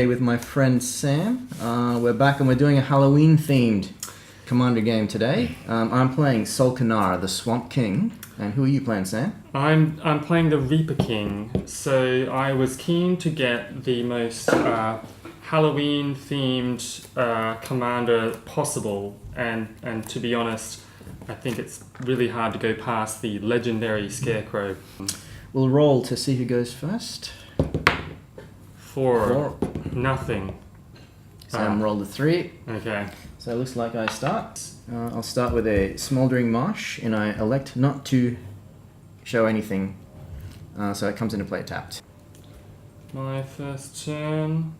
with my friend Sam. We're back and we're doing a Halloween-themed Commander game today. I'm playing Solkanar, the Swamp King. And who are you playing, Sam? I'm playing the Reaper King. So I was keen to get the most Halloween-themed commander possible. And to be honest, I think it's really hard to go past the legendary Scarecrow. We'll roll to see who goes first. Four. Nothing. Sam rolled a 3. Okay. So it looks like I start. I'll start with a Smouldering Marsh, and I elect not to show anything. So it comes into play tapped. My first turn,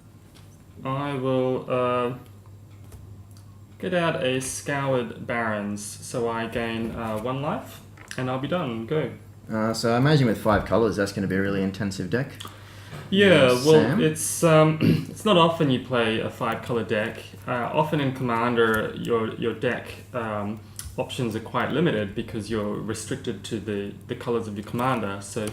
I will get out a Scoured Barrens, so I gain 1 life, and I'll be done. Go. So I imagine with 5 colours, that's going to be a really intensive deck. Yeah, well, Sam? it's not often you play a 5-color deck. Often in Commander, your deck options are quite limited because you're restricted to the colors of your commander. So,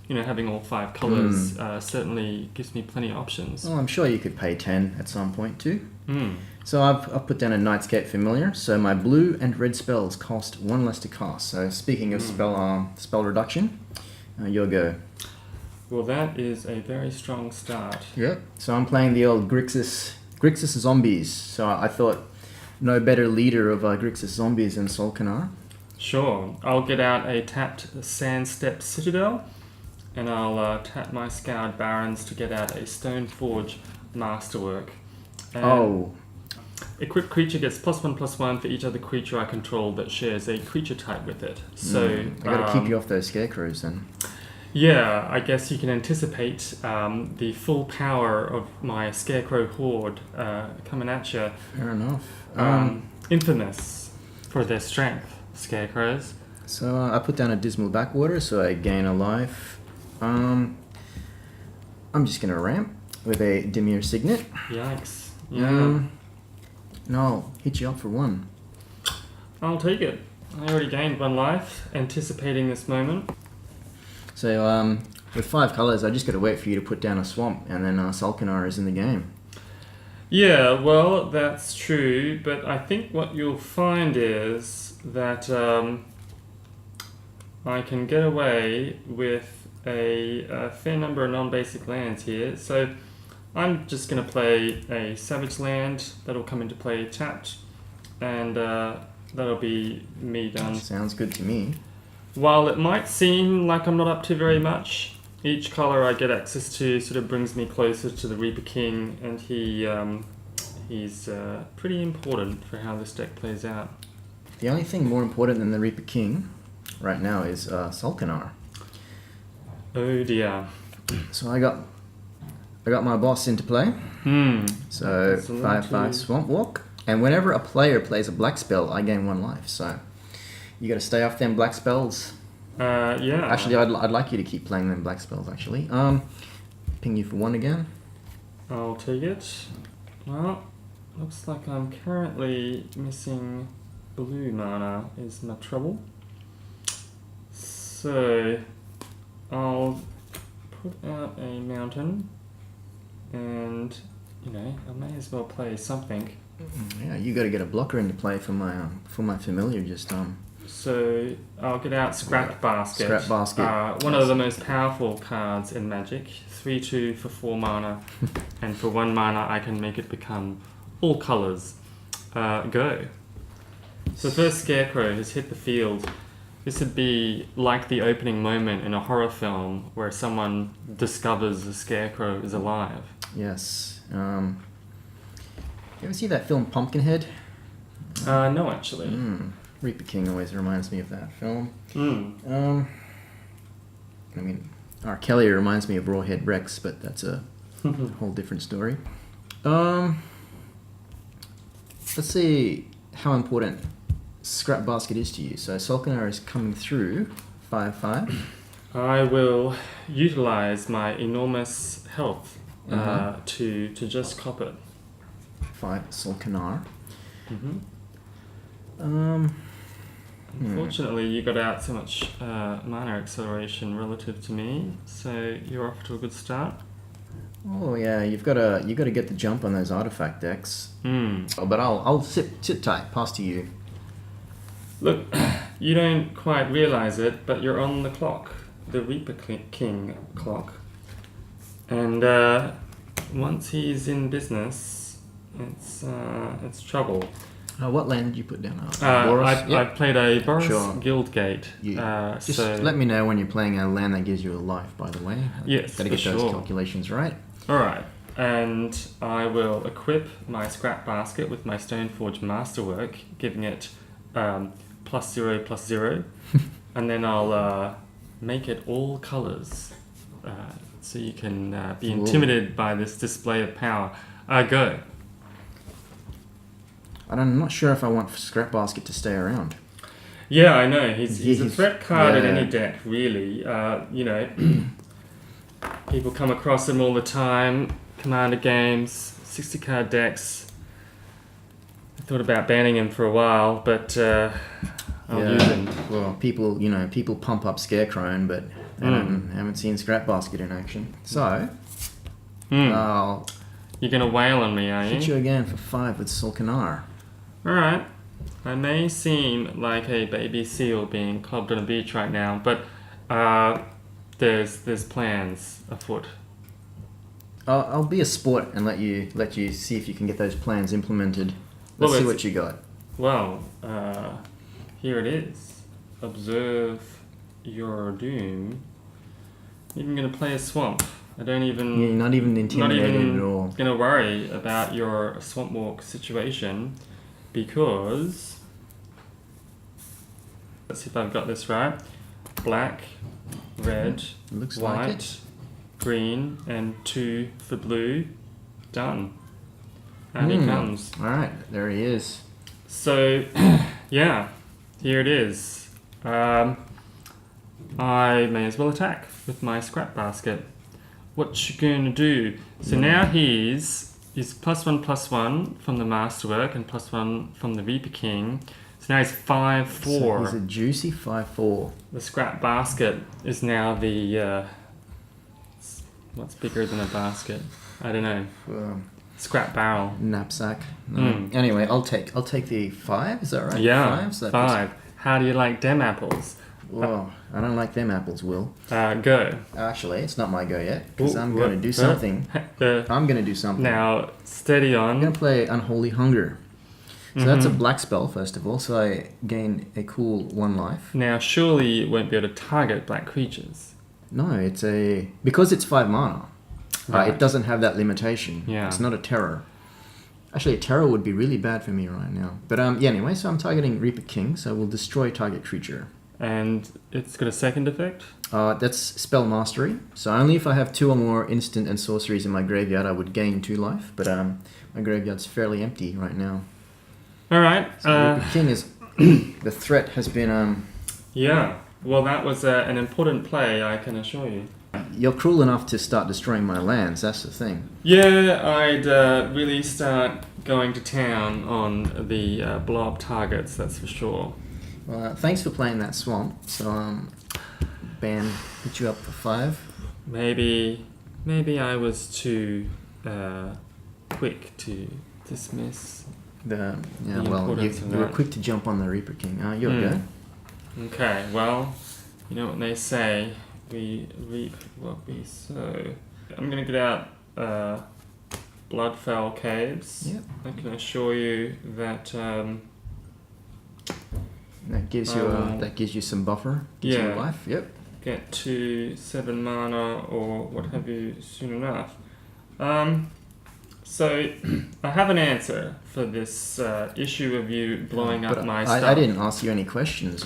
having all 5 colors certainly gives me plenty of options. Well, I'm sure you could pay 10 at some point too. Mm. So I've put down a Nightscape Familiar. So my blue and red spells cost 1 less to cast. So speaking of spell reduction, you'll go. Well, that is a very strong start. Yep. So I'm playing the old Grixis Zombies. So I thought no better leader of Grixis Zombies than Solkanar. Sure. I'll get out a tapped Sandstep Citadel, and I'll tap my Scoured Barrens to get out a Stoneforge Masterwork. And equipped creature gets +1/+1 for each other creature I control that shares a creature type with it. So I got to keep you off those scarecrows then. Yeah, I guess you can anticipate the full power of my Scarecrow Horde coming at you. Fair enough. Infamous for their strength, Scarecrows. So I put down a Dismal Backwater, so I gain a life. I'm just going to ramp with a Dimir Signet. Yikes. Yeah. And I'll hit you up for 1. I'll take it. I already gained 1 life, anticipating this moment. So with 5 colours, I just got to wait for you to put down a swamp, and then Solkanar is in the game. Yeah, well, that's true, but I think what you'll find is that I can get away with a fair number of non-basic lands here. So I'm just going to play a Savage Land that'll come into play tapped, and that'll be me done. Sounds good to me. While it might seem like I'm not up to very much, each colour I get access to sort of brings me closer to the Reaper King, and he's pretty important for how this deck plays out. The only thing more important than the Reaper King right now is Solkanar. Oh dear. So I got my boss into play. So 5/5 Swamp Walk, and whenever a player plays a black spell, I gain 1 life. So you got to stay off them black spells. Yeah. Actually, I'd like you to keep playing them black spells. Actually, ping you for 1 again. I'll take it. Well, looks like I'm currently missing blue mana is my trouble. So I'll put out a mountain, and I may as well play something. Yeah, you got to get a blocker into play for my familiar. Just So I'll get out Scrap Basket. Scrap Basket. One of the most powerful cards in Magic. 3/2 for 4 mana, and for 1 mana I can make it become all colours. Go. So the first Scarecrow has hit the field. This would be like the opening moment in a horror film where someone discovers the Scarecrow is alive. Yes. You ever see that film Pumpkinhead? No, actually. Reaper King always reminds me of that film. R. Kelly reminds me of Rawhead Rex, but that's a whole different story. Let's see how important Scrap Basket is to you. So Solkanar is coming through 5/5. I will utilize my enormous health to just cop it. 5 Solkanar. Unfortunately, you got out so much mana acceleration relative to me, so you're off to a good start. Oh yeah, you got to get the jump on those artifact decks. Oh, but I'll sit tight. Pass to you. Look, you don't quite realize it, but you're on the clock, the Reaper King clock, and once he's in business, it's trouble. What land did you put down? I played a Boris Sure. Guildgate. Just So let me know when you're playing a land that gives you a life, by the way. Yes, Gotta for get those sure. calculations right. Alright, and I will equip my scrap basket with my Stoneforge Masterwork, giving it +0/+0, and then I'll make it all colours, so you can be intimidated by this display of power. Go. I'm not sure if I want Scrap Basket to stay around. Yeah, I know. He's a threat card in yeah. any deck, really. You know, people come across him all the time. Commander games, 60-card decks. I thought about banning him for a while, but I'll use him. Well, people pump up Scarecrow, but they haven't seen Scrap Basket in action. So, I'll You're going to wail on me, are hit you? you again for 5 with Sulkanar. Alright. I may seem like a baby seal being clubbed on a beach right now, but there's plans afoot. I'll be a sport and let you see if you can get those plans implemented. Let's see what you got. Well, here it is. Observe your doom. Even going to play a swamp. I don't even... You're not even intimidated at all. Going to worry about your swamp walk situation because... Let's see if I've got this right. Black, red, Looks white, like it. green, and 2 for blue. Done. And he comes. Alright, there he is. So, yeah, here it is. I may as well attack with my scrap basket. What you gonna do? So now he's +1/+1 from the Masterwork and +1 from the Reaper King. So now he's 5/4. So he's a juicy 5/4. The scrap basket is now the what's bigger than a basket? I don't know. Scrap barrel. Knapsack. No. Anyway, I'll take the 5. Is that right? Yeah, 5. So 5. How do you like them apples? Whoa, I don't like them apples, Will. Go. Actually, it's not my go yet, because Ooh, I'm going to do something. I'm going to do something. Now, steady on. I'm going to play Unholy Hunger. So that's a black spell, first of all, so I gain a cool 1 life. Now, surely you won't be able to target black creatures. No, because it's 5 mana, Right. it doesn't have that limitation. Yeah. It's not a terror. Actually, a terror would be really bad for me right now. But anyway, so I'm targeting Reaper King, so we'll destroy target creature. And it's got a second effect? That's Spell Mastery. So only if I have 2 or more instant and sorceries in my graveyard, I would gain 2 life. But my graveyard's fairly empty right now. Alright. So Reaper King is... the threat has been... Yeah. Well, that was an important play, I can assure you. You're cruel enough to start destroying my lands, that's the thing. Yeah, I'd really start going to town on the blob targets, that's for sure. Well, thanks for playing that swamp. So, Ban hit you up for 5. Maybe I was too quick to dismiss. You importance of were that. quick to jump on the Reaper King. You're good. Okay, well, you know what they say, we reap what we sow. I'm going to get out Bloodfell Caves. Yep. I can assure you that... That gives you some buffer. Gives you life. Yep. Get to 7 mana or what have you soon enough. So I have an answer for this issue of you blowing up my stuff. I didn't ask you any questions.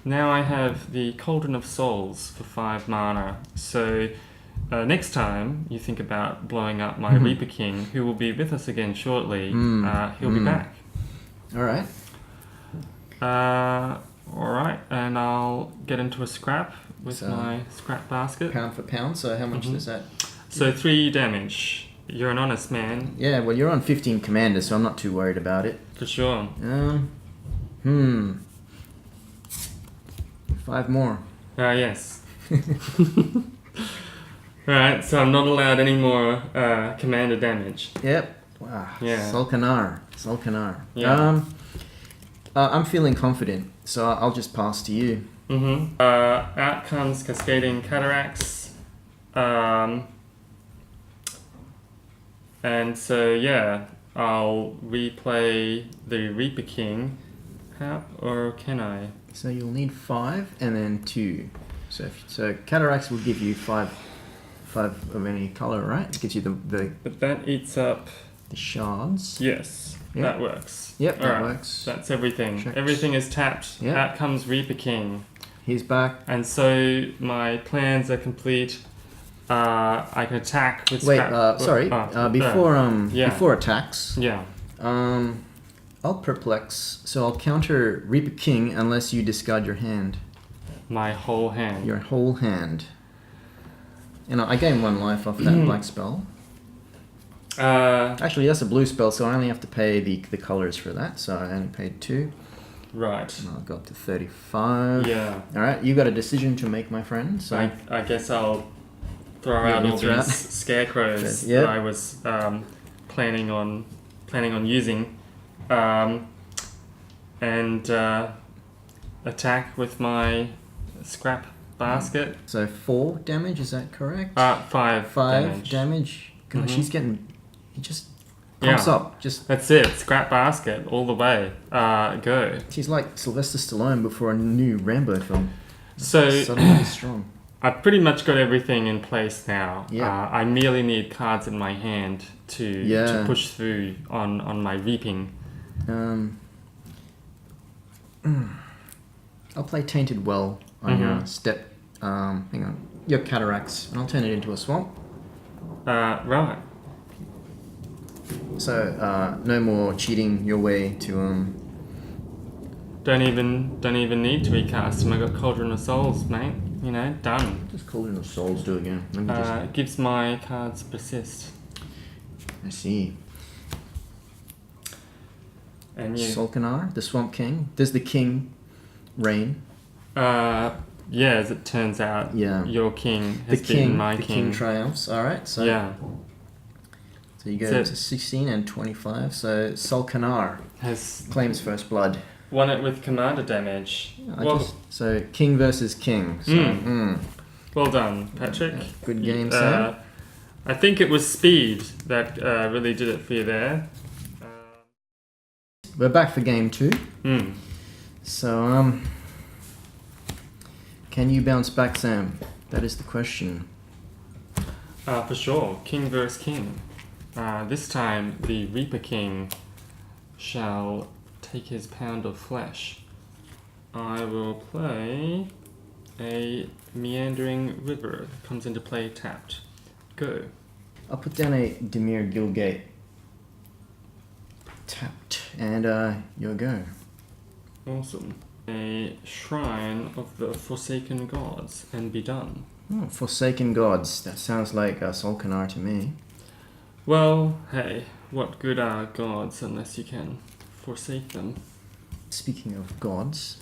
Now I have the Cauldron of Souls for 5 mana. So next time you think about blowing up my Reaper King, who will be with us again shortly, he'll be back. Alright. Alright, and I'll get into a scrap with my scrap basket. Pound for pound, so how much is that? So 3 damage. You're an honest man. Yeah, well, you're on 15 commander, so I'm not too worried about it. For sure. 5 more. Yes. Right, so I'm not allowed any more commander damage. Yep. Wow. Yeah. Solkanar. Yeah. I'm feeling confident, so I'll just pass to you. Out comes Cascading Cataracts. And so, yeah, I'll replay the Reaper King. How, or can I? So you'll need 5 and then 2. So Cataracts will give you 5 of any color, right? It gives you the But that eats up... the shards. Yes, Yep. that works. Yep, that Alright, works. That's everything. Checks. Everything is tapped. Yep. Out comes Reaper King. He's back. And so my plans are complete. I can attack with Wait, scrap. before attacks, Yeah. I'll perplex. So I'll counter Reaper King unless you discard your hand. My whole hand. Your whole hand. And I gain 1 life off that black spell. Actually, that's a blue spell, so I only have to pay the colors for that. So I only paid 2. Right. And I'll go up to 35. Yeah. All right, you got a decision to make, my friend. So I guess I'll throw Yeah, out you'll all throw these out. scarecrows Yeah. that I was planning on using, and attack with my scrap basket. So 4 damage, is that correct? 5 5 damage. Gosh, Mhm. he's getting. He just pumps Yeah. up. Just That's it. Scrap basket all the way. Go. he's like Sylvester Stallone before a new Rambo film. So Suddenly he's strong. I've pretty much got everything in place now. Yeah. I merely need cards in my hand to push through on my reaping. I'll play Tainted Well on your step. Hang on, your Cataracts, and I'll turn it into a swamp. Right. So no more cheating your way to Don't even need to recast them. I got Cauldron of Souls, mate. You know, done. Just Cauldron of Souls do again. Let me just. Gives my cards persist. I see. And you. Solkanar, the Swamp King. Does the King reign? Yeah, as it turns out, Yeah. your king has been my the king. King triumphs. All right. So Yeah, So you go So- to 16 and 25. So Solkanar has claims first blood. won it with commander damage. So King versus King. So, Well done, Patrick. Good game, Sam. I think it was speed that really did it for you there. We're back for game 2. Hmm. So can you bounce back, Sam? That is the question. For sure, king versus king. This time, the Reaper King shall take his pound of flesh. I will play a Meandering River that comes into play tapped. Go. I'll put down a Demir Gilgate. Tapped. And your go. Awesome. A Shrine of the Forsaken Gods, and be done. Oh, Forsaken Gods. That sounds like Solkanar to me. Well, hey, what good are gods unless you can forsake them? Speaking of gods,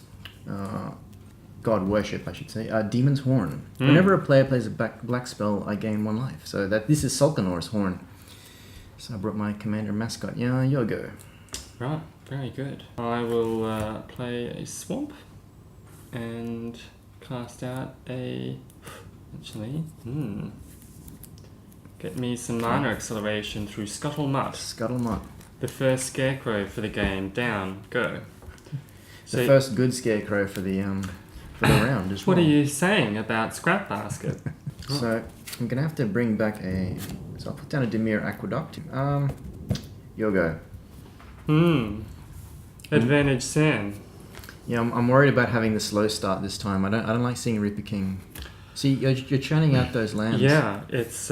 god worship, I should say. Demon's Horn. Whenever a player plays a black spell, I gain 1 life. So this is Solkanar's Horn. So I brought my commander mascot. Yeah, your go. Right, very good. I will play a swamp and cast out a... Actually, get me some mana acceleration through Scuttlemutt. Scuttlemutt. The first scarecrow for the game. Down, go. The first good scarecrow for the round as well. What are you saying about Scrap Basket? So I'm gonna have to bring back so I'll put down a Demir Aqueduct. Your go. Advantage Sam. Yeah, I'm worried about having the slow start this time. I don't like seeing Reaper King. See, you're churning out those lands. Yeah, it's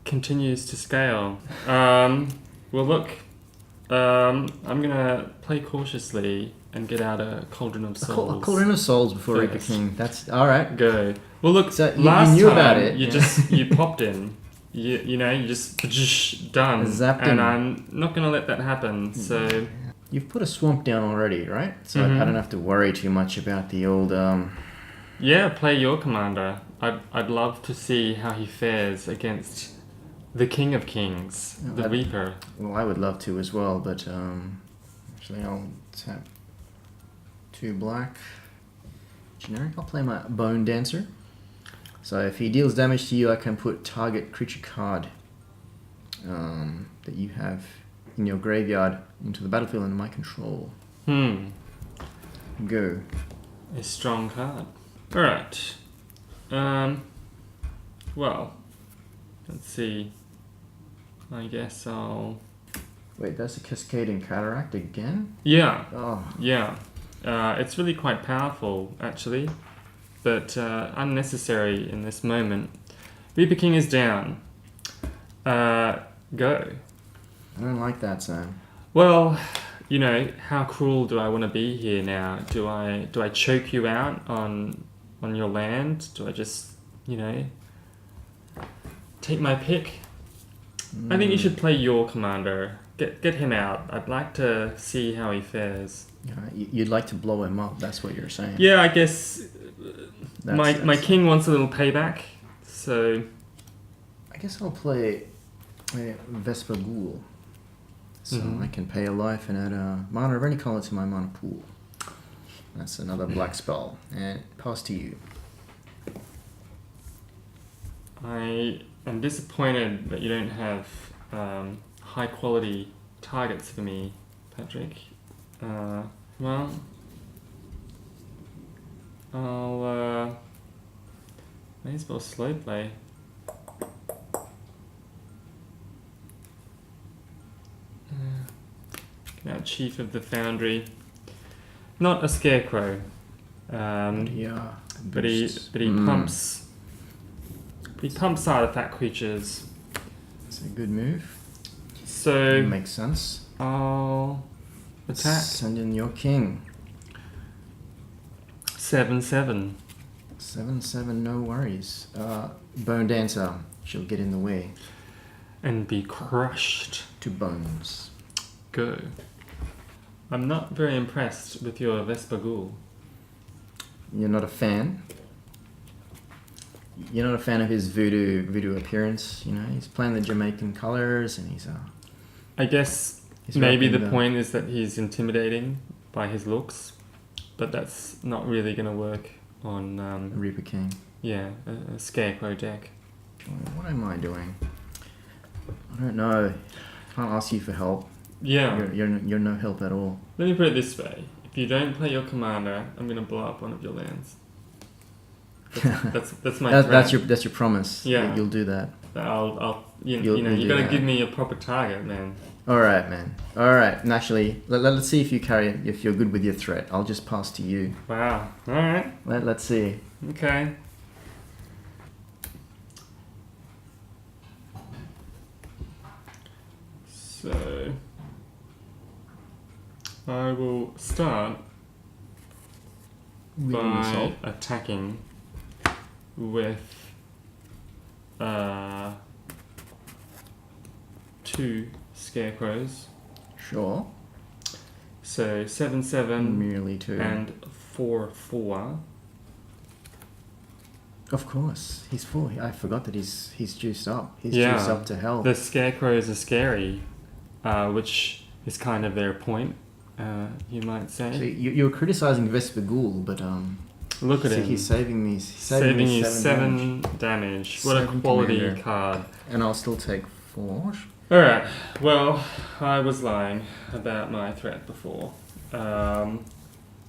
continues to scale. Well, look, I'm gonna play cautiously and get out a Cauldron of Souls. A Cauldron of Souls before Reaper first. King. That's all right. Go. Well, look, So you last knew time about it. you you popped in. You know, you just done. Zapped and him. I'm not gonna let that happen. So You've put a swamp down already, right? So Mhm. I don't have to worry too much about the old. yeah, play your commander. I'd love to see how he fares against the King of Kings, the Reaper. Well, I would love to as well, but actually I'll tap 2 black. Generic. I'll play my Bone Dancer. So if he deals damage to you, I can put target creature card that you have in your graveyard into the battlefield under my control. Go. A strong card. Alright. Well, let's see. I guess I'll... Wait, that's a Cascading Cataract again? Yeah. Oh. Yeah. It's really quite powerful, actually, but unnecessary in this moment. Reaper King is down. Go. I don't like that, Sam. Well, you know, how cruel do I want to be here now? Do I choke you out on your land? Do I just, you know, take my pick? I think you should play your commander. Get him out. I'd like to see how he fares. You'd like to blow him up, that's what you're saying. Yeah, I guess my king wants a little payback, so... I guess I'll play Vesper Ghoul. So I can pay a life and add a mana of any color to my mana pool. That's another black spell. And pass to you. I am disappointed that you don't have high quality targets for me, Patrick. Well, I'll may as well slow play. Now, Chief of the Foundry, not a scarecrow, but he pumps. He pumps artifact creatures. That's a good move. So makes sense. I'll attack. Send in your king. 7/7. 7/7, no worries. Bone Dancer, she'll get in the way. And be crushed to bones. Go. I'm not very impressed with your Vesper Ghoul. You're not a fan? You're not a fan of his voodoo appearance, you know? He's playing the Jamaican colours and he's I guess maybe the point is that he's intimidating by his looks, but that's not really going to work on Reaper King. Yeah, a scarecrow deck. What am I doing? I don't know. Can't ask you for help. Yeah. You're no help at all. Let me put it this way. If you don't play your commander, I'm going to blow up one of your lands. That's my that's your promise. Yeah. You'll do that. You got to give me a proper target, man. All right, man. All right. And actually, let's see if you're good with your threat. I'll just pass to you. Wow. All right. Let's see. Okay. So I will start by attacking with 2 scarecrows. Sure. So 7/7 merely 2 and 4/4. Of course, he's 4. I forgot that he's juiced up. He's juiced up to hell. The scarecrows are scary, which is kind of their point, you might say. So you're criticizing Vesper Ghoul, but look at him. He's saving me. Saving you 7 damage. What a quality card. And I'll still take 4. Alright, well, I was lying about my threat before.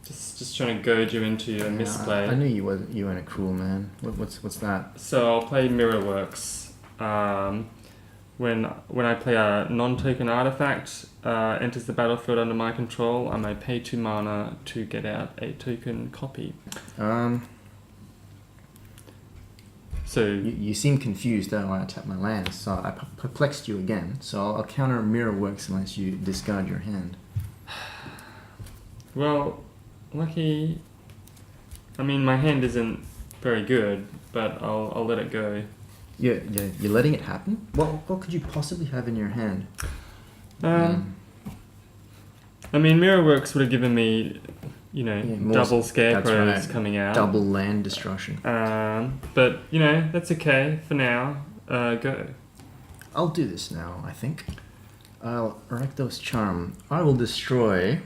Just trying to goad you into a misplay. I knew you weren't a cruel man. What's that? So I'll play Mirrorworks. When I play a non-token artifact enters the battlefield under my control, I may pay 2 mana to get out a token copy. So you seem confused, don't I tap my lands, so I perplexed you again. So I'll counter Mirrorworks unless you discard your hand. Well, lucky. I mean, my hand isn't very good, but I'll let it go. You're letting it happen? What could you possibly have in your hand? I mean, Mirrorworks would have given me, more double that's scarecrows right. coming out. Double land destruction. But, that's okay for now. Go. I'll do this now, I think. I'll Rakdos Charm. I will destroy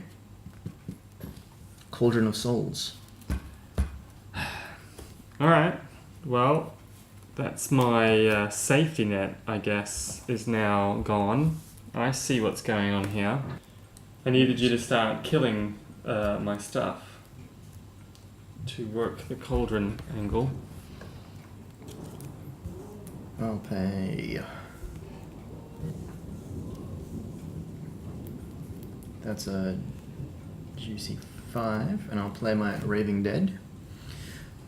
Cauldron of Souls. Alright. Well, that's my safety net, I guess, is now gone. I see what's going on here. I needed you to start killing my stuff to work the cauldron angle. I'll pay. That's a juicy 5, and I'll play my Raving Dead.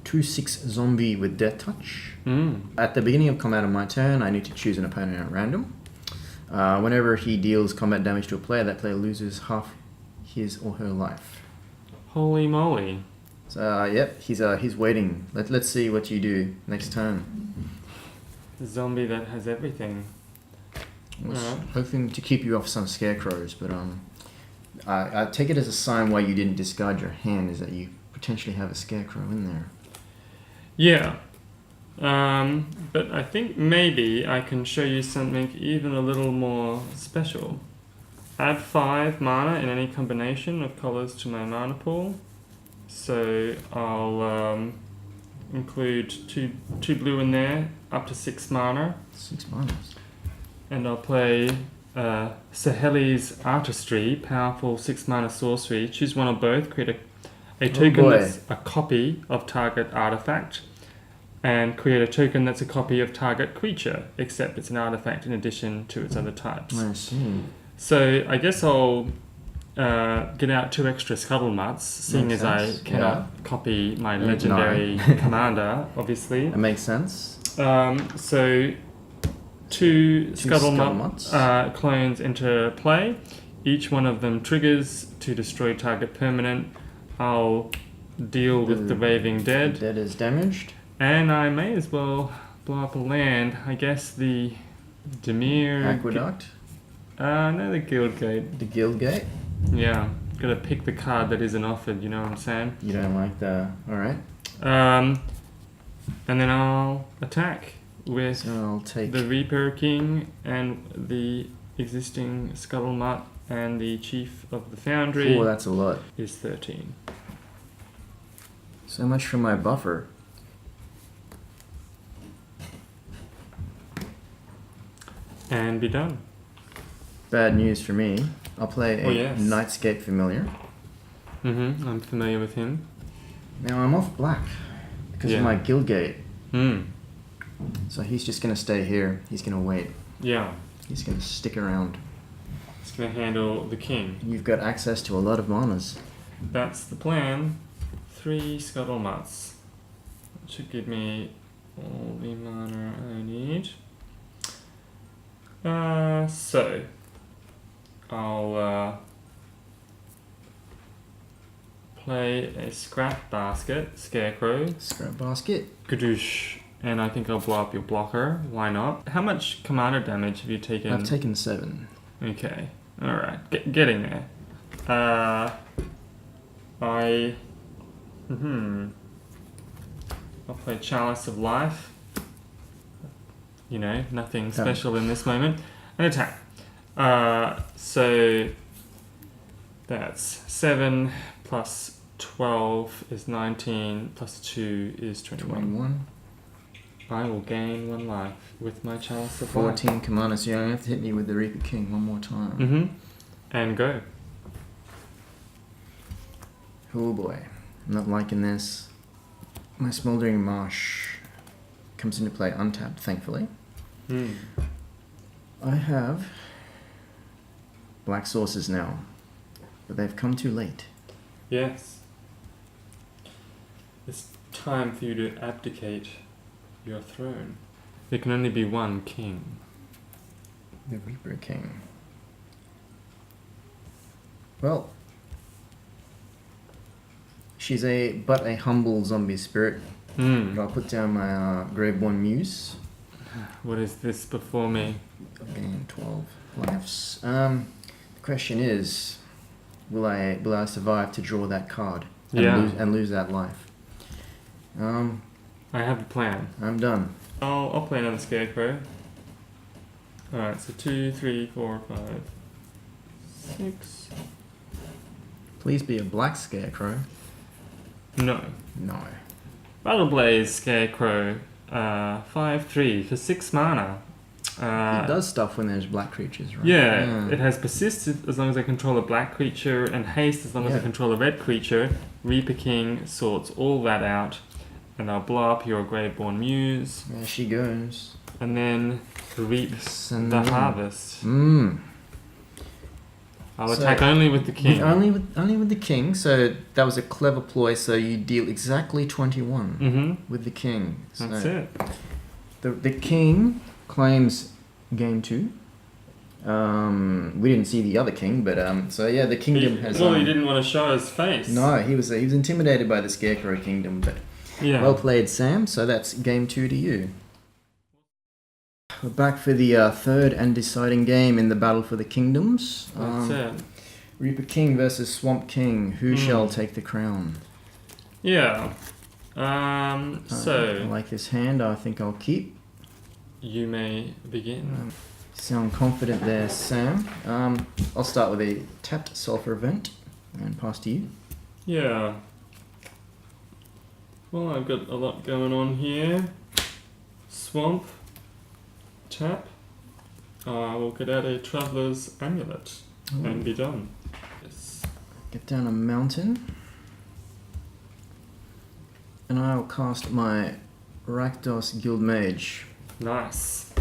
2/6 zombie with Death Touch. At the beginning of combat on my turn, I need to choose an opponent at random. Whenever he deals combat damage to a player, that player loses half his or her life. Holy moly. So, yep, he's waiting. Let's see what you do next turn. The zombie that has everything. I was hoping to keep you off some scarecrows, but I take it as a sign why you didn't discard your hand is that you potentially have a scarecrow in there. Yeah. But I think maybe I can show you something even a little more special. Add 5 mana in any combination of colors to my mana pool. So I'll include two blue in there, up to 6 mana. 6 mana. And I'll play Saheli's Artistry, powerful 6 mana sorcery. Choose one or both, create a token that's a copy of target artifact, and create a token that's a copy of target creature, except it's an artifact in addition to its other types. I see. So I guess I'll get out 2 extra Scuttle Mutts, seeing Makes as sense. I cannot copy my legendary commander, obviously. That makes sense. So 2 Scuttle Mutts clones into play. Each one of them triggers to destroy target permanent. I'll deal with the Raving Dead. The dead is damaged. And I may as well blow up a land. I guess the Demir... Aqueduct. No, the Guildgate. The Guildgate. Yeah, gotta pick the card that isn't offered, you know what I'm saying? You don't like the... Alright. And then I'll attack with So I'll take... the Reaper King and the existing Scuttlemutt, and the Chief of the Foundry. Oh, that's a lot. Is 13. So much for my buffer. And be done. Bad news for me. I'll play a yes. Nightscape Familiar. I'm familiar with him. Now I'm off black because of my Guildgate. So he's just going to stay here. He's going to wait. Yeah. He's going to stick around. He's going to handle the king. You've got access to a lot of manas. That's the plan. 3 Scuttlemutts. That should give me all the mana I need. So I'll play a Scrap Basket, Scarecrow. Scrap Basket. Gadoosh. And I think I'll blow up your blocker. Why not? How much commander damage have you taken? I've taken 7. Okay. Alright. Getting there. I'll play Chalice of Life. You know, nothing special in this moment. And attack. So that's 7 plus 12 is 19 plus 2 is 21. I will gain 1 life with my Chalice of Life. 14 commander, so you only have to hit me with the Reaper King one more time. And go. Oh boy. I'm not liking this. My Smoldering Marsh comes into play untapped, thankfully. I have black sources now, but they've come too late. Yes. It's time for you to abdicate your throne. There can only be one king. The Reaper King. Well, she's but a humble zombie spirit. But I'll put down my Graveborn Muse. What is this before me? Gain 12 lives. The question is, will I survive to draw that card? and lose that life. I have a plan. I'm done. I'll play another Scarecrow. Alright, so 2, 3, 4, 5, 6. Please be a black Scarecrow. No. No. Battle Blaze Scarecrow, 5/3 for 6 mana. It does stuff when there's black creatures, right? Yeah, it has Persist as long as I control a black creature, and Haste as long as I control a red creature. Reaper King sorts all that out, and I'll blow up your Graveborn Muse. There she goes. And then reap the harvest. I'll attack only with the king. Only with the king. So that was a clever ploy. So you deal exactly 21 with the king. So that's it. The king claims game 2. We didn't see the other king, but so yeah, the kingdom has. Well, he didn't want to show his face. No, he was intimidated by the Scarecrow kingdom, but well played, Sam. So that's game 2 to you. We're back for the third and deciding game in the battle for the kingdoms. That's it. Reaper King versus Swamp King. Who shall take the crown? Yeah. I So like this hand. I think I'll keep. You may begin. Sound confident there, Sam. I'll start with a tapped sulfur event and pass to you. Yeah. Well, I've got a lot going on here. Swamp. Tap. We'll get out a Traveller's Amulet and be done. Yes. Get down a mountain. And I'll cast my Rakdos Guild Mage. Nice.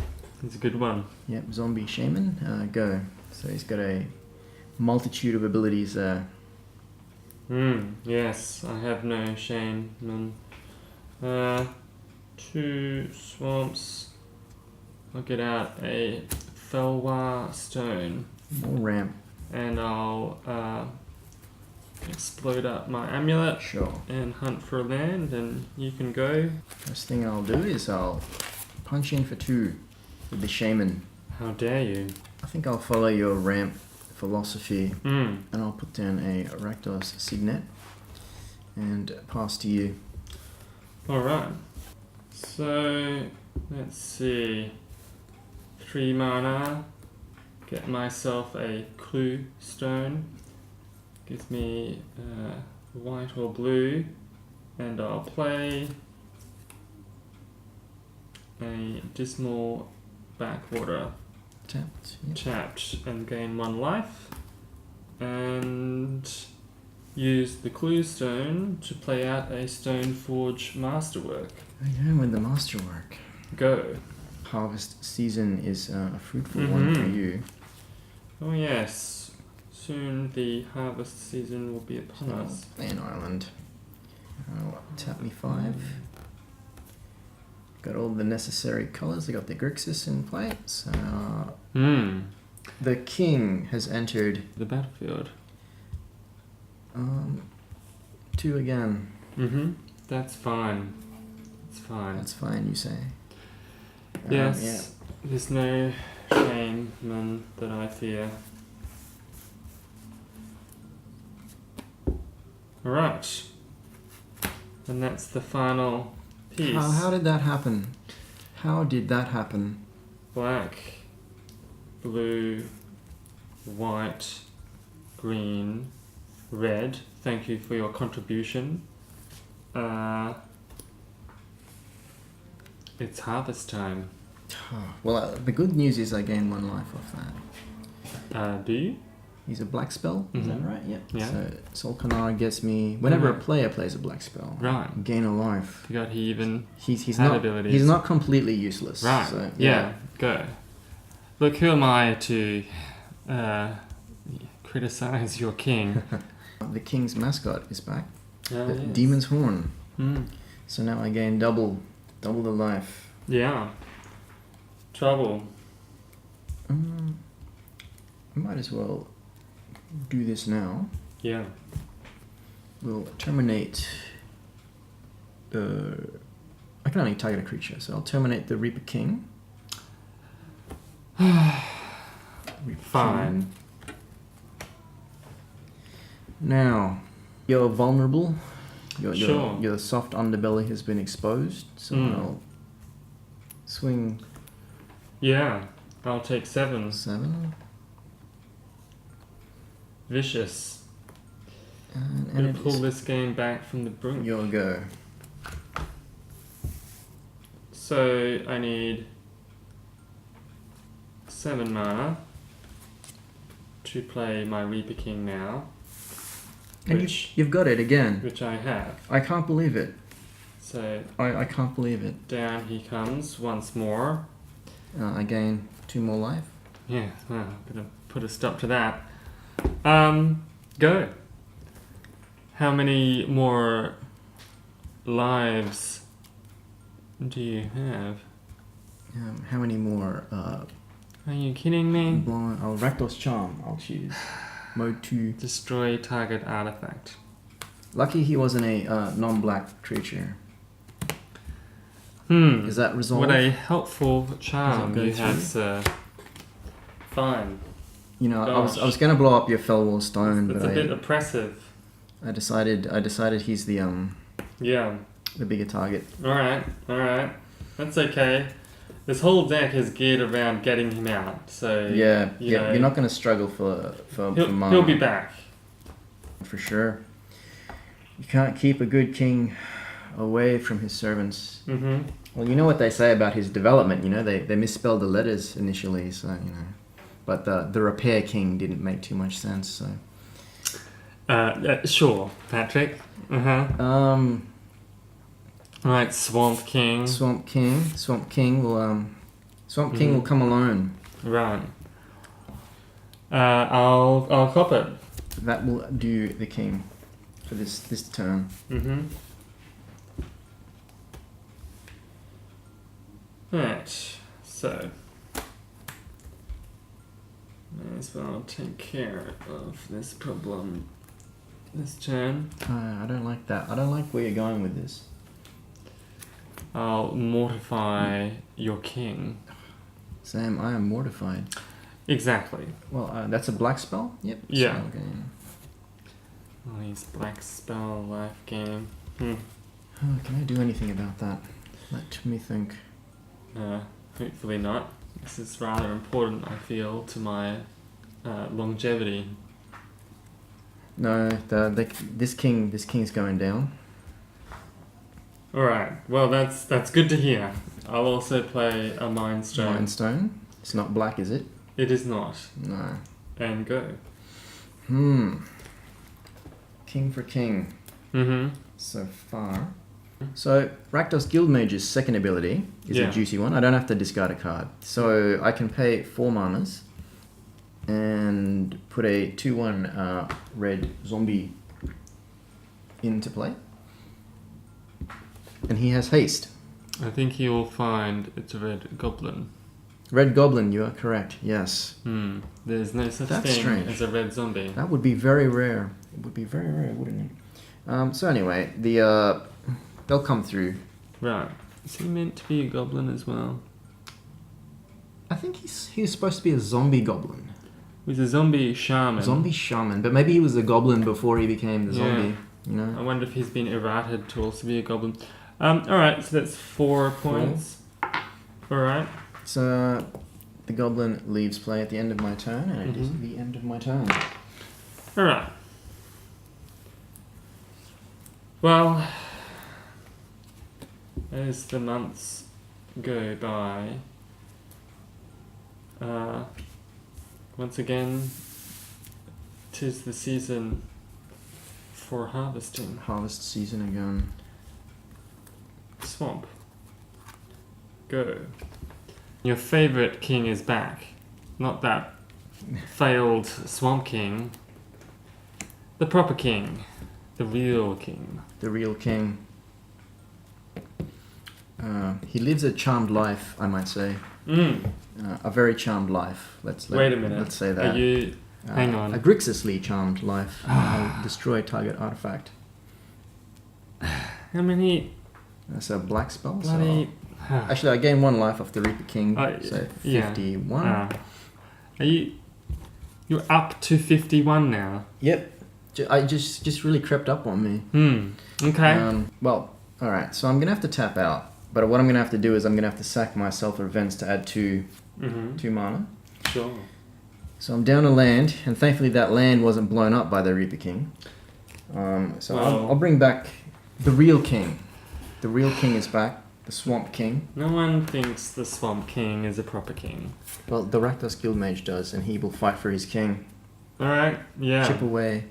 That's a good one. Yep, Zombie Shaman. Go. So he's got a multitude of abilities there. Yes, I have no shaman. 2 swamps. I'll get out a Felwar Stone. More ramp. And I'll explode up my amulet. Sure. And hunt for a land, and you can go. First thing I'll do is I'll punch in for 2 with the Shaman. How dare you? I think I'll follow your ramp philosophy. And I'll put down a Rakdos Signet and pass to you. Alright. So, let's see. 3 mana. Get myself a Clue Stone. Gives me white or blue. And I'll play a Dismal Backwater. Tapped. Yep. Tapped and gain 1 life. And use the Clue Stone to play out a Stoneforge Masterwork. Again with the Masterwork. Go. Harvest season is a fruitful one for you. Oh yes. Soon the harvest season will be upon us. An island. I'll tap me 5. Got all the necessary colours. I got the Grixis in play. So the king has entered the battlefield. 2 again. That's fine. It's fine. That's fine, you say. Yes. There's no shame, none that I fear. Alright. And that's the final piece. How did that happen? How did that happen? Black, blue, white, green, red. Thank you for your contribution. It's harvest time. Well, the good news is I gain 1 life off that. Do you? He's a black spell, is that right? Yep. Yeah. So Solkanar gets me whenever a player plays a black spell. Right. Gain a life. Forgot he even He's had not abilities. He's not completely useless. Right. So, yeah. Go. Look, who am I to criticize your king? The king's mascot is back. The Yes. Demon's Horn. So now I gain double the life. Yeah. Trouble. I might as well do this now. Yeah. We'll terminate. I can only target a creature, so I'll terminate the Reaper King. Fine. Now, You're vulnerable. Sure. Your soft underbelly has been exposed. So I'll swing Yeah, I'll take 7. 7. Vicious. And Gonna it pull is this game back from the brink. your go. So I need 7 mana to play my Reaper King now, And you've got it again. which I have. I can't believe it. So I can't believe it. down he comes once more. I gain 2 more life. Yeah, well, I'm gonna put a stop to that. Go. How many more lives do you have? How many more? Are you kidding me? Rakdos Charm. I'll choose. Mode 2. Destroy target artifact. Lucky he wasn't a non-black creature. Is that resolve? What a helpful charm Does it you go have, through? sir. Fine. You know, Gosh. I was gonna blow up your Fellwall Stone, It's but a bit oppressive. I decided he's the Yeah. bigger target. Alright. That's okay. This whole deck is geared around getting him out, so Yeah, you know, you're not gonna struggle for mana. he'll be back. For sure. You can't keep a good king away from his servants. Mm-hmm. Well, you know what they say about his development. You know, they misspelled the letters initially, so you know. But the repair king didn't make too much sense. So. Sure, Patrick. Right, Swamp King. Swamp King will come alone. Right. I'll cop it. That will do the king for this turn. Mm-hmm. Right, so may as well take care of this problem this turn. I don't like that. I don't like where you're going with this. I'll mortify your king. Sam, I am mortified. Exactly. Well, that's a black spell? Yep. Yeah. Spell game. Oh, he's black spell life game. Oh, can I do anything about that? Let me think. Hopefully not. This is rather important, I feel, to my longevity. No, this king's going down. Alright, well that's good to hear. I'll also play a Mind Stone. Mind Stone. It's not black, is it? It is not. No. And go. King for king. Mm-hmm. So far. So Rakdos Guildmage's second ability is a juicy one. I don't have to discard a card. So I can pay 4 manas and put a 2/1 red zombie into play. And he has haste. I think you'll find it's a red goblin. Red goblin, you are correct. Yes. There's no such That's thing strange. as a red zombie. That would be very rare. It would be very rare, wouldn't it? So anyway, they'll come through. Right. Is he meant to be a goblin as well? I think he's supposed to be a zombie goblin. He's a zombie shaman. Zombie shaman, but maybe he was a goblin before he became the zombie. You know. I wonder if he's been errated to also be a goblin. Alright, so that's 4 points. Alright. So the goblin leaves play at the end of my turn, and it is the end of my turn. Alright. Well, as the months go by, once again, 'tis the season for harvesting. Harvest season again. Swamp. Go. Your favorite king is back. Not that failed swamp king. The proper king. The real king. The real king. He lives a charmed life, I might say. A very charmed life. Wait a minute. Let's say that. Are you... hang on. A Grixisly charmed life. I'll destroy target artifact. How many... That's a black spell. bloody... So actually, I gain 1 life off the Reaper King. So 51. Are you... You're up to 51 now. Yep. I just really crept up on me. Okay. Well, all right. So I'm gonna have to tap out. But what I'm gonna have to do is I'm gonna have to sack myself events to add two mana. Sure. So I'm down a land, and thankfully that land wasn't blown up by the Reaper King. So I'll bring back the real king. The real king is back. The Swamp King. No one thinks the Swamp King is a proper king. Well, the Rakdos Guildmage does, and he will fight for his king. Alright, yeah. Chip away.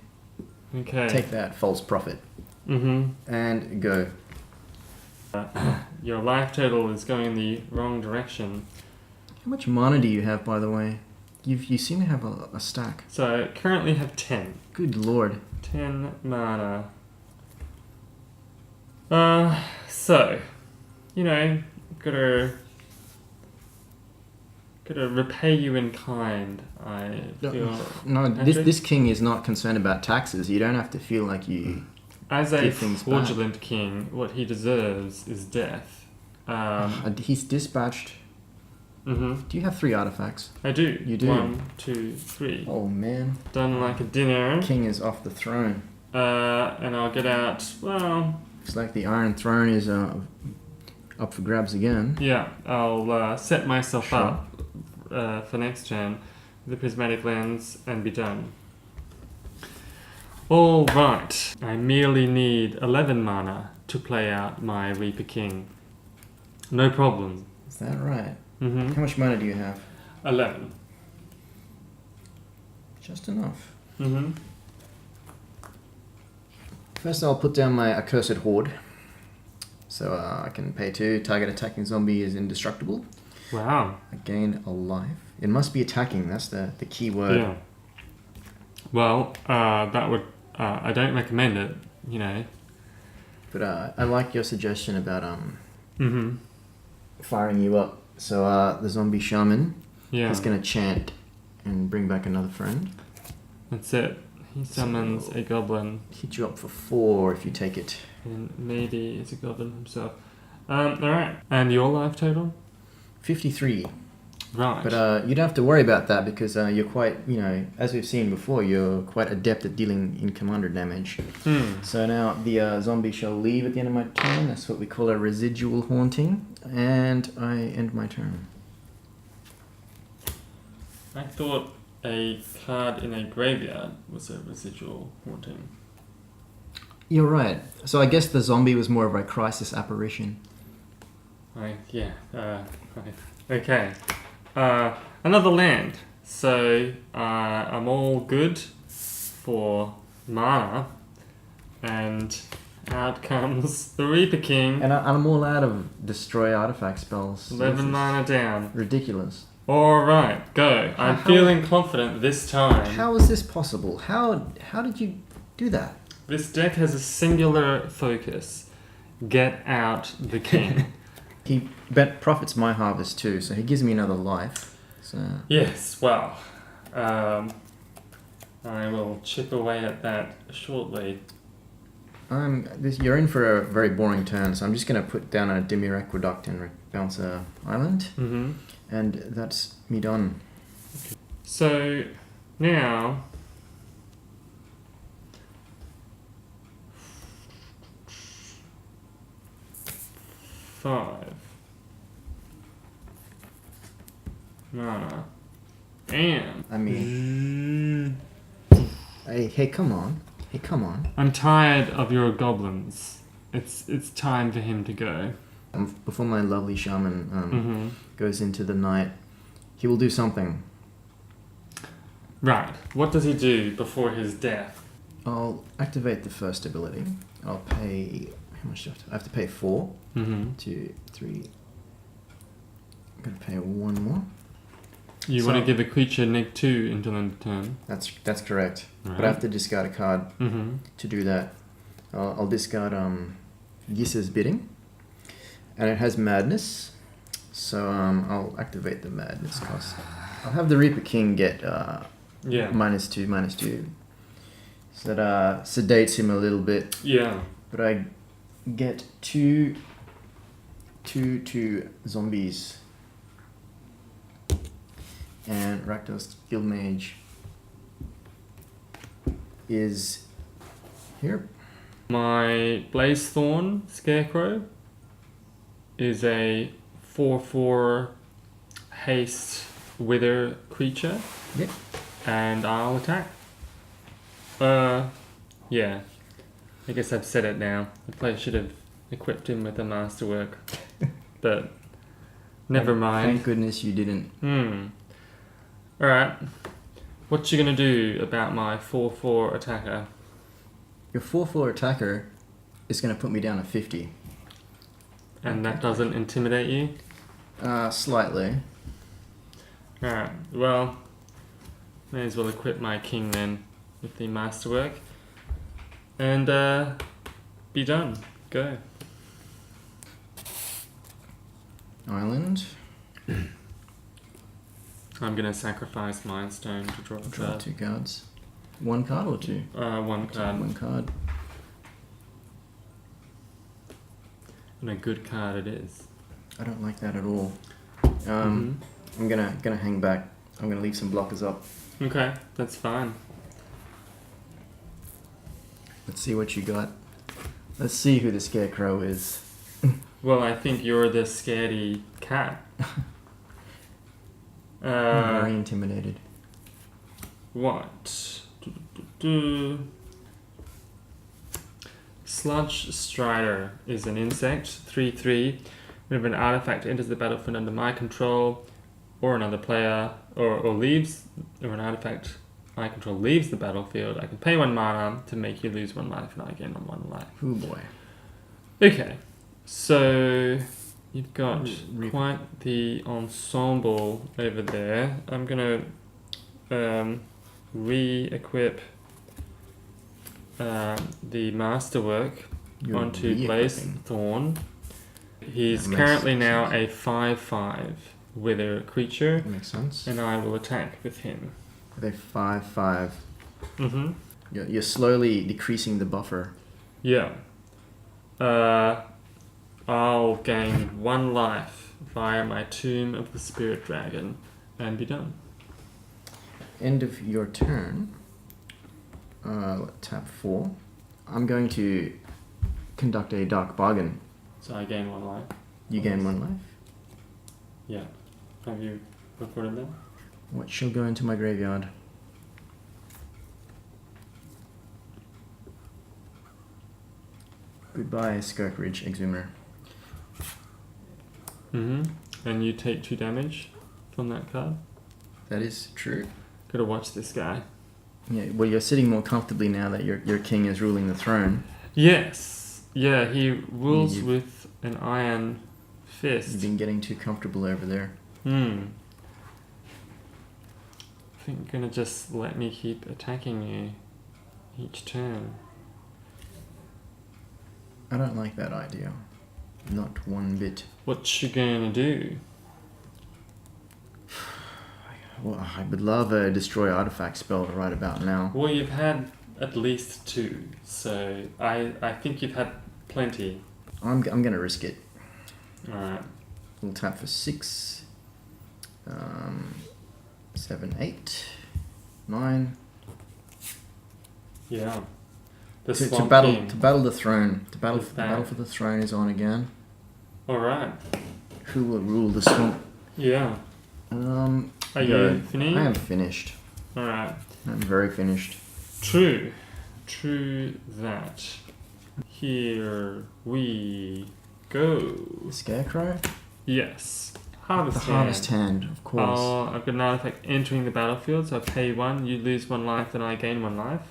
Okay. Take that, false prophet. And go. Your life total is going in the wrong direction. How much mana do you have, by the way? You seem to have a stack. So, I currently have 10. Good lord. 10 mana. So, you know, gotta repay you in kind. I feel. No, this king is not concerned about taxes. You don't have to feel like you. As a give things fraudulent king, what he deserves is death. He's dispatched. Do you have 3 artifacts? I do. You do. 1, 2, 3. Oh man. Done like a dinner. King is off the throne. And I'll get out. Well. Looks like the Iron Throne is up for grabs again. Yeah, I'll set myself up for next turn with the Prismatic Lens and be done. Alright, I merely need 11 mana to play out my Reaper King. No problem. Is that right? How much mana do you have? 11. Just enough. First I'll put down my Accursed Horde. So I can pay 2. Target attacking zombie is indestructible. Wow. I gain a life. It must be attacking. That's the key word. Yeah. Well, that would... I don't recommend it, you know. But I like your suggestion about firing you up. So the zombie shaman is going to chant and bring back another friend. That's it. He summons a goblin. Hit you up for 4 if you take it. And maybe it's a goblin himself. Alright. And your life total? 53. Right. But you don't have to worry about that because you're quite, you know, as we've seen before, you're quite adept at dealing in commander damage. So now the zombie shall leave at the end of my turn. That's what we call a residual haunting. And I end my turn. I thought a card in a graveyard was a residual haunting. You're right. So I guess the zombie was more of a crisis apparition. Right. Okay. Another land. So I'm all good for mana, and out comes the Reaper King. And I'm all out of destroy artifact spells. 11 mana down. Ridiculous. Alright, go. I'm feeling confident this time. How is this possible? How did you do that? This deck has a singular focus. Get out the king. He profits my harvest too, so he gives me another life. So yes, well, I will chip away at that shortly. You're in for a very boring turn, so I'm just going to put down a Dimir Aqueduct and bounce a island, and that's me done. So now, five mana, and I mean, hey, come on. Hey, come on. I'm tired of your goblins. It's time for him to go. Before my lovely shaman goes into the night, he will do something. Right. What does he do before his death? I'll activate the first ability. I'll pay... How much do I have to... I have to pay 4. 2, 3... I'm going to pay 1 more. You want to give a creature -2 until end of turn. That's correct. Right. But I have to discard a card to do that. I'll discard Gissa's Bidding. And it has Madness. So I'll activate the Madness cost. I'll have the Reaper King get -2. So that sedates him a little bit. Yeah. But I get two zombies. And Rakdos Guildmage is Here. My Blazethorn Scarecrow is a 4/4 haste wither creature. Yep. And I'll attack. Yeah. I guess I've said it now. The player should have equipped him with a masterwork. But never mind. Thank goodness you didn't. Alright. What you gonna do about my 4/4 attacker? Your 4/4 attacker is going to put me down to 50. And that doesn't intimidate you? Slightly. Alright, well, may as well equip my king then with the masterwork. And be done. Go. Island. I'm gonna sacrifice Mindstone to draw a Draw card. 2 cards. 1 card or 2? One card. 1 card. And a good card it is. I don't like that at all. I'm gonna hang back. I'm gonna leave some blockers up. Okay, that's fine. Let's see what you got. Let's see who the Scarecrow is. Well, I think you're the scaredy cat. I'm very intimidated. What? Sludge Strider is an insect, 3/3. Whenever an artifact enters the battlefield under my control, or another player, or leaves, or an artifact I control leaves the battlefield, I can pay 1 mana to make you lose 1 life, and I gain 1 life. Oh boy. Okay, so you've got quite the ensemble over there. I'm gonna re-equip the masterwork onto Blazethorn. He's currently now a 5/5 wither creature. That makes sense. And I will attack with him. With a 5/5. Mm-hmm. You're slowly decreasing the buffer. Yeah. I'll gain 1 life via my Tomb of the Spirit Dragon and be done. End of your turn. Tap 4. I'm going to conduct a dark bargain. So I gain 1 life. You gain 1 life. Yeah. Have you recorded that? What shall go into my graveyard? Goodbye, Skirkridge Exhumer. Mm-hmm. And you take 2 damage from that card. That is true. Gotta watch this guy. Yeah, well, you're sitting more comfortably now that your king is ruling the throne. Yes. Yeah, he rules with an iron fist. You've been getting too comfortable over there. I think you're gonna just let me keep attacking you each turn. I don't like that idea. Not one bit. What you gonna do? Well, I would love a destroy artifact spell right about now. Well, you've had at least 2, so I think you've had plenty. I'm gonna risk it. Alright. We'll tap for 6. 7, 8, 9. Yeah. The To Swamp battle King. to battle the throne. The battle back. for the throne is on again. Alright. Who will rule the swamp? Yeah. Are Go. you finished? I am finished. Alright. I'm very finished. True that. Here we go. Scarecrow? Yes. Harvest The Harvest Hand, of course. I've got an artifact entering the battlefield, so I pay 1, you lose 1 life, then I gain 1 life.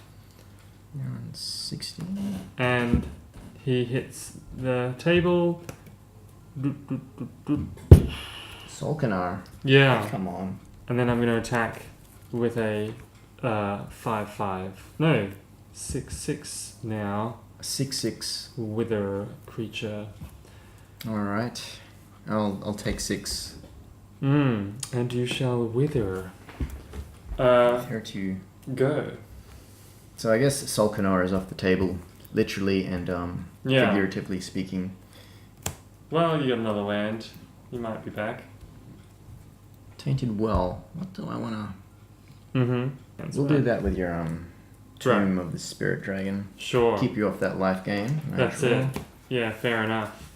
You're on 16. And he hits the table. Solkanar. Yeah. Come on. And then I'm going to attack with a 5/5. No, 6/6 now. 6/6. Wither creature. Alright. I'll take 6. And you shall wither. Here to Go. So I guess Solkanar is off the table, literally and figuratively speaking. Well, you got another land. You might be back. Tainted Well. What do I wanna? Mm-hmm. We'll do that with your Tomb of the Spirit Dragon. Sure. Keep you off that life gain. That's it. Yeah, fair enough.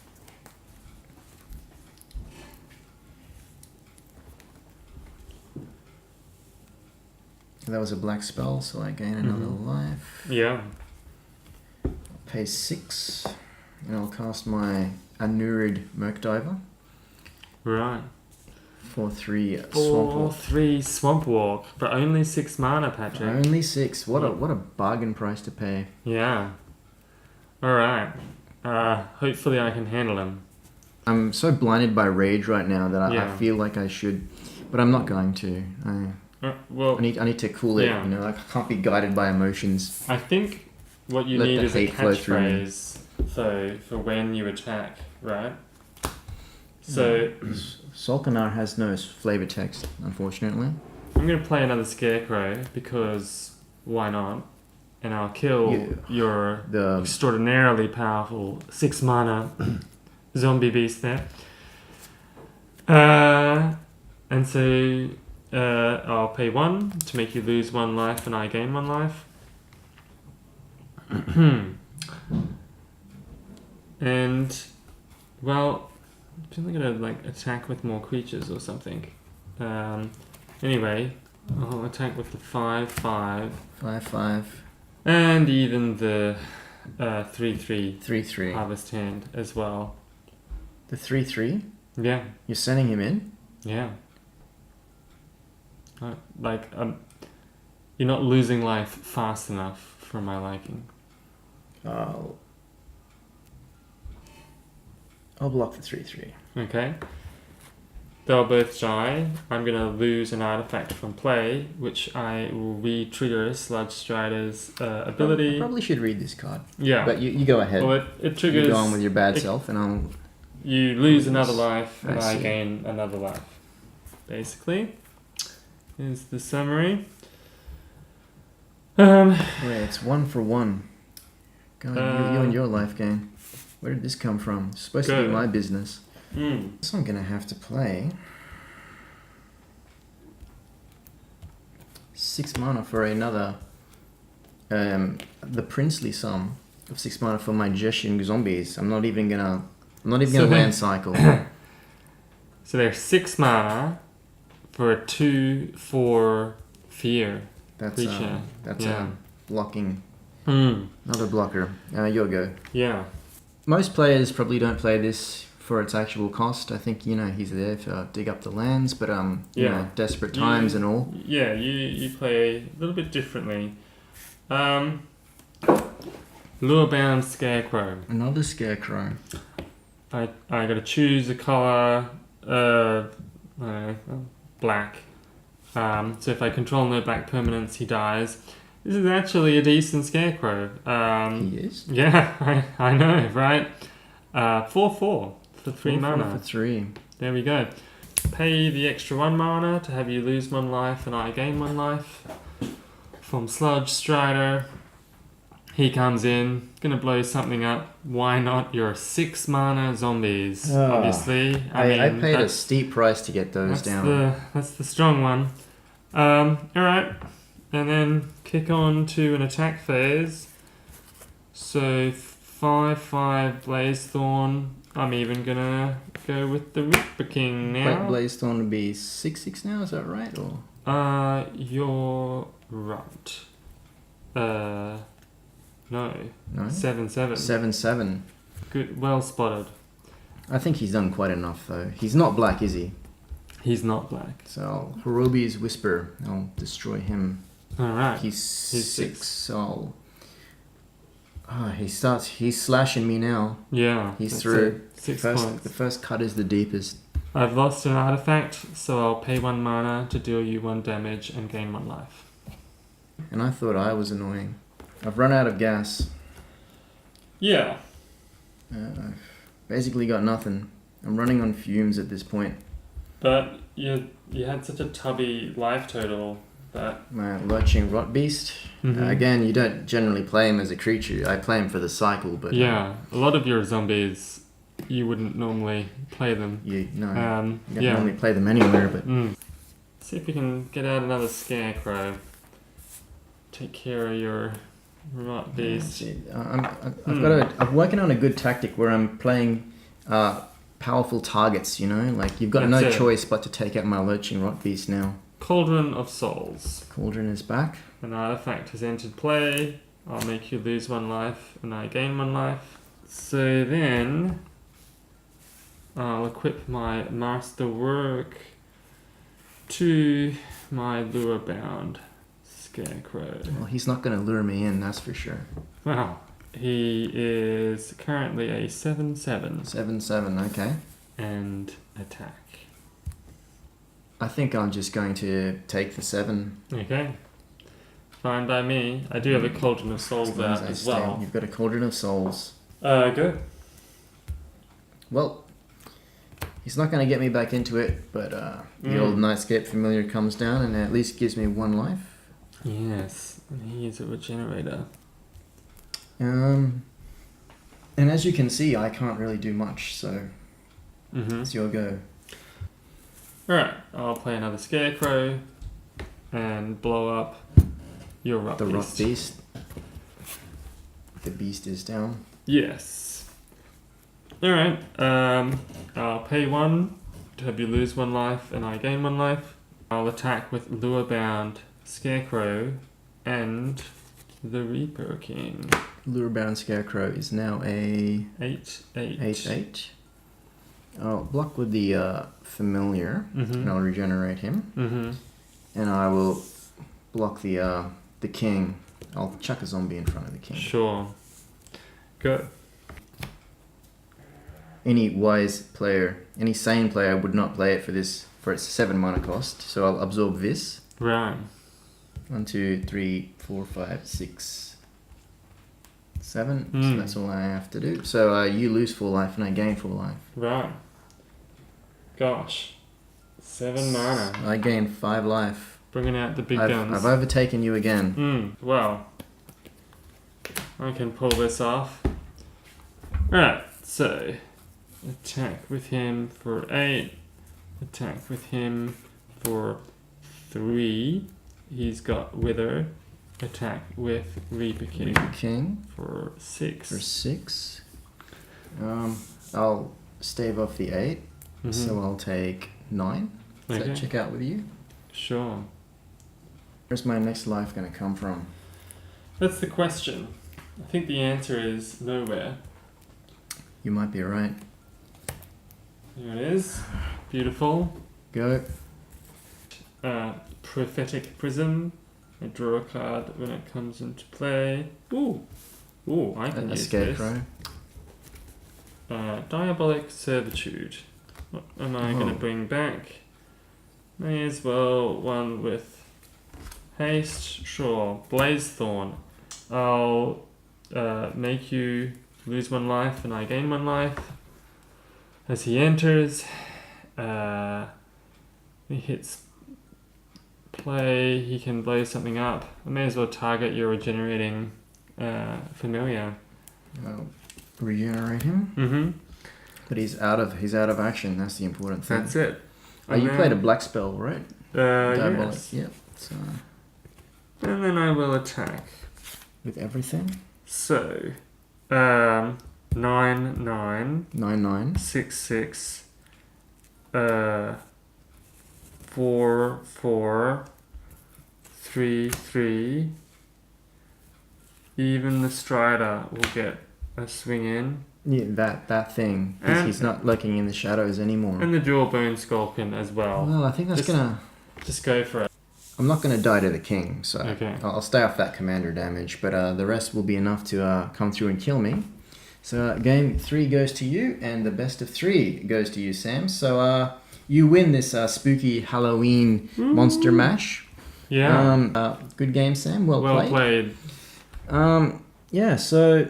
That was a black spell, so I gain another life. Yeah. I'll pay 6, and I'll cast my Anurid Merkdiver. Right. 4/3 Swamp Walk. 4/3 Swamp Walk, but only 6 mana, Patrick. Only 6. What a bargain price to pay. Yeah. Alright. Hopefully I can handle him. I'm so blinded by rage right now that I Yeah. feel like I should, but I'm not going to. Well, I need to cool it. Yeah. You know, I can't be guided by emotions. I think what you Let need the is a hate flow through me. catchphrase for when you attack, right? So Solkanar has no flavor text, unfortunately. I'm going to play another Scarecrow because why not? And I'll kill your extraordinarily powerful 6 mana zombie beast there. And so I'll pay 1 to make you lose 1 life and I gain 1 life. And, well, I'm probably going to like attack with more creatures or something. Anyway, I'll attack with the 5/5. 5/5. And even the 3/3 3/3. Harvest Hand as well. The 3/3? Yeah. You're sending him in? Yeah. You're not losing life fast enough for my liking. I'll block the 3/3. Okay. They'll both die. I'm going to lose an artifact from play, which I will re-trigger Sludge Strider's ability. I probably should read this card. Yeah. But you go ahead. Well, it triggers... You go on with your bad self, and I'll... You lose another life, and I see. gain another life. Basically, is the summary. Wait, it's 1 for 1. God, you and your life gain. Where did this come from? It's supposed to be my business. So I'm going to have to play 6 mana for another... the princely sum of 6 mana for my Jeshian zombies. I'm not even gonna land cycle. So there's 6 mana for a 2/4 fear creature. That's blocking. Mm. Another blocker. Your go. Yeah. Most players probably don't play this for its actual cost. I think, he's there to dig up the lands, but desperate times and all. Yeah, you play a little bit differently. Lurebound Scarecrow. Another Scarecrow. I gotta choose a color, black. So if I control no black permanents, he dies. This is actually a decent Scarecrow. He is? Yeah, I know, right? 4/4 for 3 mana. 4 for 3. There we go. Pay the extra 1 mana to have you lose 1 life and I gain 1 life. From Sludge Strider. He comes in, gonna blow something up. Why not your 6 mana zombies? Obviously. I paid a steep price to get those down. That's the strong one. Alright. And then kick on to an attack phase. So 5/5 Blazethorn. I'm even gonna go with the Ripper King now. Wait, Blazethorn would be 6/6 now, is that right? Or you're right. No. 7/7. 7/7. Good, well spotted. I think he's done quite enough though. He's not black, is he? He's not black. So Hirobi's Whisper. I'll destroy him. Alright. He's 6. So he's slashing me now. Yeah. He's through. 6 points. The first cut is the deepest. I've lost an artifact, so I'll pay 1 mana to deal you 1 damage and gain 1 life. And I thought I was annoying. I've run out of gas. Yeah. I've basically got nothing. I'm running on fumes at this point. But you had such a tubby life total that... My Lurching Rot Beast. Again, you don't generally play him as a creature. I play him for the cycle, but... Yeah, a lot of your zombies, you wouldn't normally play them. You don't normally play them anywhere, but... See if we can get out another Scarecrow take care of your rot beast. I'm working on a good tactic where I'm playing powerful targets, you know? Like, you've got no choice but to take out my lurching rot beast now. Cauldron of Souls. Cauldron is back. An artifact has entered play. I'll make you lose 1 life and I gain 1 life. So then I'll equip my Masterwork to my Lure-bound Scarecrow. Well, he's not going to lure me in, that's for sure. Wow. He is currently a 7/7. 7/7, okay. And attack. I think I'm just going to take the 7. Okay. Fine by me. I do have a Cauldron of Souls out as well. You've got a Cauldron of Souls. Go. Well, he's not going to get me back into it, but the old Nightscape Familiar comes down and at least gives me 1 life. Yes, and he is a regenerator. And as you can see, I can't really do much, so it's your go. Alright, I'll play another Scarecrow and blow up your Rot Beast. The Rot Beast. The beast is down. Yes. Alright, I'll pay 1 to have you lose 1 life and I gain 1 life. I'll attack with Lure-bound Scarecrow and the Reaper King. Lure-bound Scarecrow is now a 8/8. 8/8. I'll block with the Familiar, and I'll regenerate him. And I will block the King. I'll chuck a zombie in front of the King. Sure. Go. Any wise player, any sane player would not play it for its 7 mana cost. So I'll absorb this. Right. 1, 2, 3, 4, 5, 6, 7. So that's all I have to do. So you lose 4 life and I gain 4 life. Right. Gosh. 7 mana. I gain 5 life. Bringing out the big guns. I've overtaken you again. Well, I can pull this off. Alright, so attack with him for 8. Attack with him for 3. He's got Wither. Attack with Reaper King. Reaper King For 6. For 6. I'll stave off the 8. So I'll take 9. Does that check out with you? Sure. Where's my next life going to come from? That's the question. I think the answer is nowhere. You might be right. Here it is. Beautiful. Go. Prophetic Prism. I draw a card when it comes into play. Ooh, I can use Scarecrow. This. Diabolic Servitude. What am I going to bring back? May as well one with haste. Sure. Blazethorn. I'll make you lose 1 life and I gain 1 life. As he enters, he hits play, he can blow something up. I may as well target your regenerating Familiar. I'll regenerate him. But he's out of action. That's the important thing. That's it. You played a black spell, right? Yes. Yep. So. And then I will attack With everything. So, 9/9. 9/9. 6/6. 4/4. 3/3. Even the Strider will get a swing in. Yeah, that thing. He's not lurking in the shadows anymore. And the Jawbone Sculpin as well. Well, I think that's just go for it. I'm not gonna die to the king, so okay. I'll stay off that commander damage, but the rest will be enough to come through and kill me. So game 3 goes to you, and the best of 3 goes to you, Sam. So you win this spooky Halloween monster mash. Yeah. Good game, Sam. Well played. Yeah. So.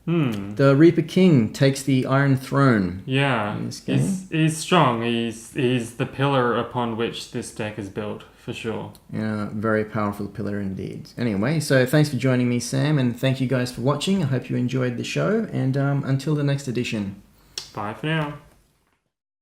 The Reaper King takes the Iron Throne. Yeah, in this game. He's strong. He's the pillar upon which this deck is built, for sure. Yeah, very powerful pillar indeed. Anyway, so thanks for joining me, Sam, and thank you guys for watching. I hope you enjoyed the show, and until the next edition. Bye for now.